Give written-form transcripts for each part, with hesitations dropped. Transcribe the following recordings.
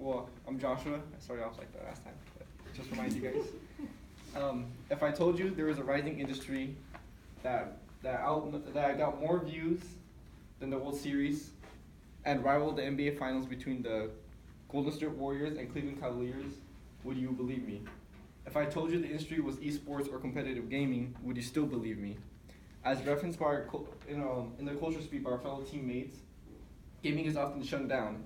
Well, I'm Joshua. I started off like that last time, but just remind you guys. If I told you there was a rising industry that got more views than the World Series and rivaled the NBA Finals between the Golden State Warriors and Cleveland Cavaliers, would you believe me? If I told you the industry was esports or competitive gaming, would you still believe me? As referenced by in the culture speak by our fellow teammates, gaming is often shunned down,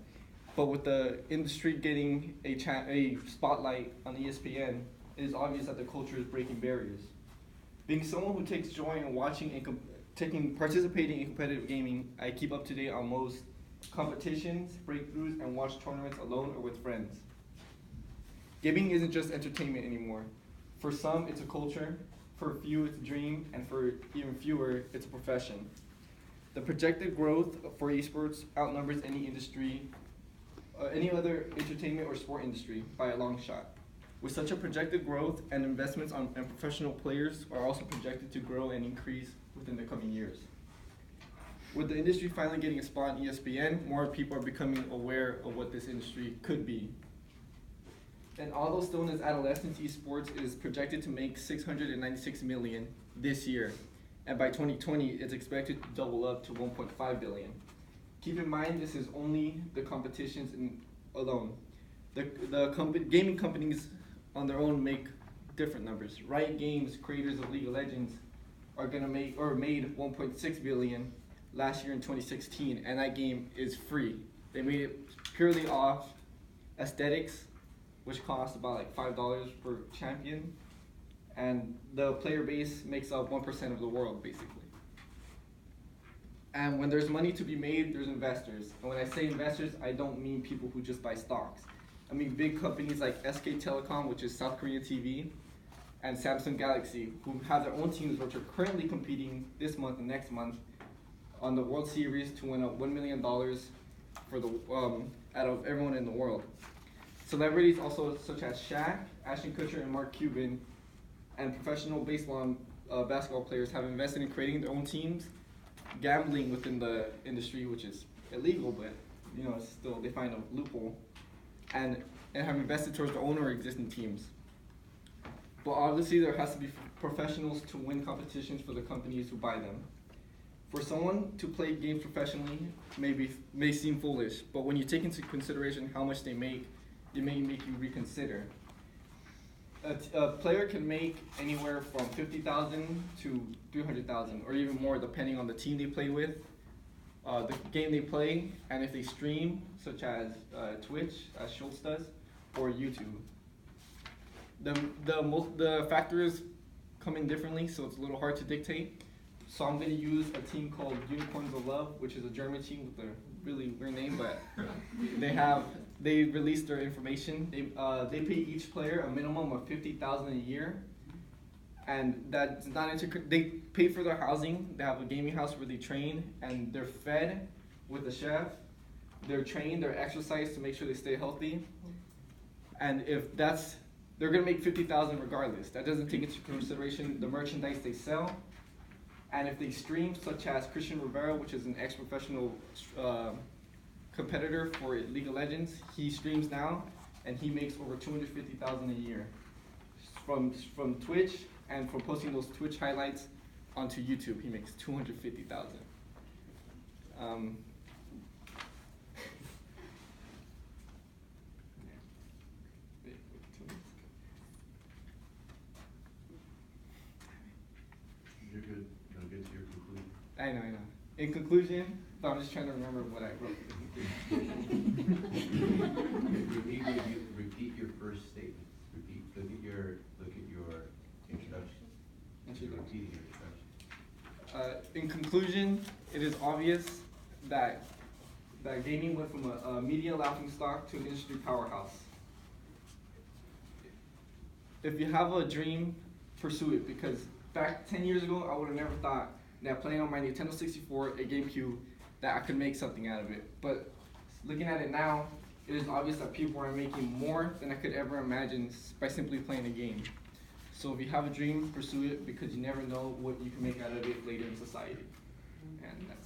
but with the industry getting a spotlight on ESPN, it is obvious that the culture is breaking barriers. Being someone who takes joy in watching and participating in competitive gaming, I keep up to date on most competitions, breakthroughs, and watch tournaments alone or with friends. Gaming isn't just entertainment anymore. For some, it's a culture, for a few, it's a dream, and for even fewer, it's a profession. The projected growth for esports outnumbers any other entertainment or sport industry by a long shot. With such a projected growth and investments and professional players are also projected to grow and increase within the coming years. With the industry finally getting a spot on ESPN, more people are becoming aware of what this industry could be. And although still in its adolescence, esports is projected to make $696 million this year. And by 2020, it's expected to double up to $1.5 billion. Keep in mind, this is only the competitions alone. The gaming companies on their own make different numbers. Riot Games, creators of League of Legends, made $1.6 billion last year in 2016, and that game is free. They made it purely off aesthetics, which costs about like $5 per champion, and the player base makes up 1% of the world, basically. And when there's money to be made, there's investors. And when I say investors, I don't mean people who just buy stocks. I mean big companies like SK Telecom, which is South Korean TV, and Samsung Galaxy, who have their own teams which are currently competing this month and next month on the World Series to win $1 million for the out of everyone in the world. Celebrities also such as Shaq, Ashton Kutcher, and Mark Cuban, and professional baseball and basketball players have invested in creating their own teams, gambling within the industry, which is illegal, but still they find a loophole, and have invested towards their own or existing teams. But obviously there has to be professionals to win competitions for the companies who buy them. For someone to play games professionally may seem foolish, but when you take into consideration how much they make, it may make you reconsider. A player can make anywhere from $50,000 to $300,000, or even more, depending on the team they play with, the game they play, and if they stream, such as Twitch, as Schultz does, or YouTube. The factors come in differently, so it's a little hard to dictate. So I'm going to use a team called Unicorns of Love, which is a German team with a really weird name, but they released their information. They pay each player a minimum of $50,000 a year, and that's not they pay for their housing. They have a gaming house where they train, and they're fed with a chef. They're trained, they're exercised to make sure they stay healthy, and they're gonna make $50,000 regardless. That doesn't take into consideration the merchandise they sell. And if they stream, such as Christian Rivera, which is an ex-professional competitor for League of Legends, he streams now, and he makes over $250,000 a year from Twitch, and from posting those Twitch highlights onto YouTube, he makes $250,000. You're good. Now get to your conclusion. I know. In conclusion, but I'm just trying to remember what I wrote. Repeat your first statement. Look at your introduction. Repeat your introduction. In conclusion, it is obvious that gaming went from a media laughingstock to an industry powerhouse. If you have a dream, pursue it, because back 10 years ago, I would have never thought that playing on my Nintendo 64, a GameCube, that I could make something out of it. But looking at it now, it is obvious that people are making more than I could ever imagine by simply playing a game. So if you have a dream, pursue it, because you never know what you can make out of it later in society. And that's